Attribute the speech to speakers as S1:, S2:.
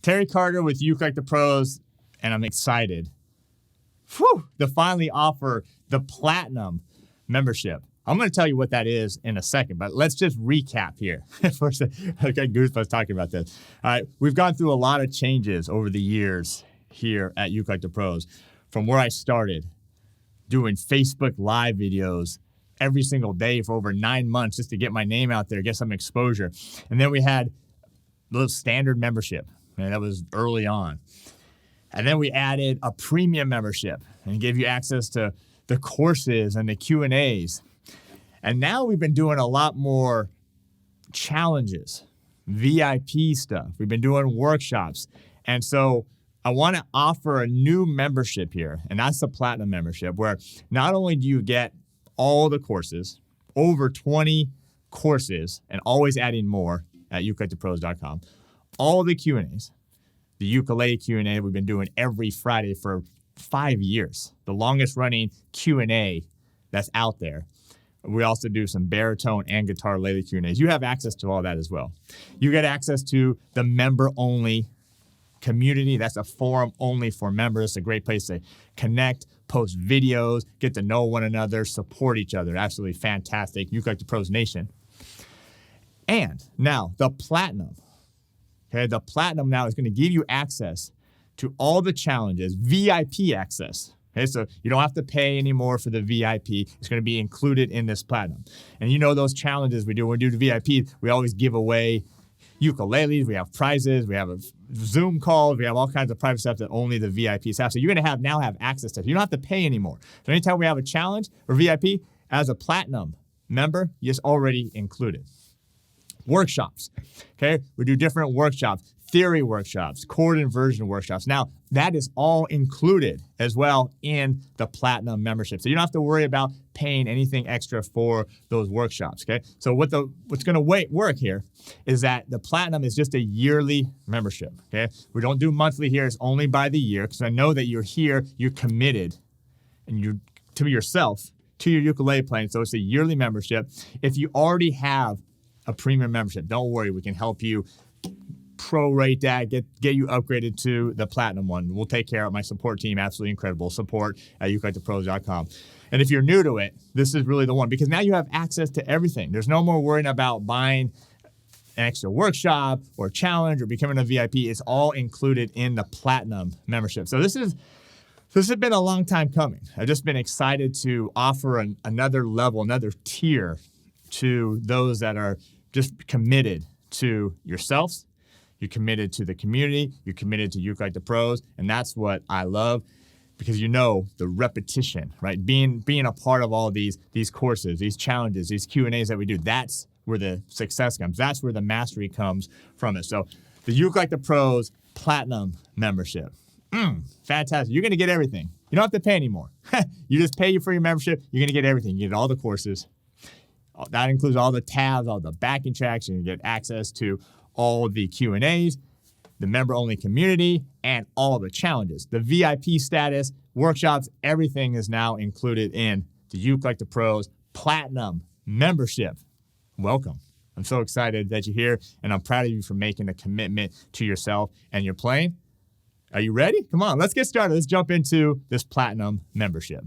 S1: Terry Carter with ukelikethepros, and I'm excited to finally offer the Platinum membership. I'm going to tell you what that is in a second, but let's just recap here. First, I got goosebumps talking about this. All right, we've gone through a lot of changes over the years here at ukelikethepros, from where I started doing Facebook Live videos every single day for over 9 months just to get my name out there, get some exposure. And then we had the standard membership, and that was early on. And then we added a premium membership and gave you access to the courses and the Q&As. And now we've been doing a lot more challenges, VIP stuff. We've been doing workshops. And so I want to offer a new membership here, and that's the Platinum membership, where not only do you get all the courses, over 20 courses, and always adding more at ukelikethepros.com, all the Q&As, the ukulele Q&A we've been doing every Friday for 5 years, the longest running Q&A that's out there. We also do some baritone and guitarlele Q&As. You have access to all that as well. You get access to the member-only community. That's a forum only for members. It's a great place to connect, post videos, get to know one another, support each other. Absolutely fantastic. Ukelikethepros Nation. And now the Platinum. Okay, the Platinum now is going to give you access to all the challenges, VIP access. Okay, so you don't have to pay anymore for the VIP. It's going to be included in this Platinum. And you know those challenges we do. When we do the VIP, we always give away ukuleles. We have prizes. We have a Zoom calls. We have all kinds of private stuff that only the VIPs have. So you're going to now have access to it. You don't have to pay anymore. So anytime we have a challenge or VIP, as a Platinum member, it's already included. Workshops. Okay, we do different workshops. Theory workshops, chord inversion workshops. Now, that is all included as well in the Platinum membership. So you don't have to worry about paying anything extra for those workshops, okay? So what's going to work here is that the Platinum is just a yearly membership, okay? We don't do monthly here. It's only by the year, because I know that you're here, you're committed, and you're to yourself, to your ukulele playing. So it's a yearly membership. If you already have a premium membership, don't worry. We can help you prorate that, get you upgraded to the Platinum one. We'll take care of my support team. Absolutely incredible support at ukelikethepros.com. And if you're new to it, this is really the one, because now you have access to everything. There's no more worrying about buying an extra workshop or challenge or becoming a VIP. It's all included in the Platinum membership. So this has been a long time coming. I've just been excited to offer another level, another tier to those that are just committed to yourselves. You're committed to the community. You're committed to ukelikethepros, and that's what I love, because you know the repetition, right? Being a part of all these courses, these challenges, these Q&As that we do. That's where the success comes. That's where the mastery comes from it. So the Ukelikethepros Platinum membership, fantastic. You're going to get everything. You don't have to pay anymore. You just pay for your membership. You're going to get everything. You get all the courses. That includes all the tabs, all the backing tracks. You get access to all the Q&As, the member-only community, and all the challenges. The VIP status, workshops, everything is now included in the Ukelikethepros Platinum membership. Welcome. I'm so excited that you're here, and I'm proud of you for making a commitment to yourself and your playing. Are you ready? Come on, let's get started. Let's jump into this Platinum membership.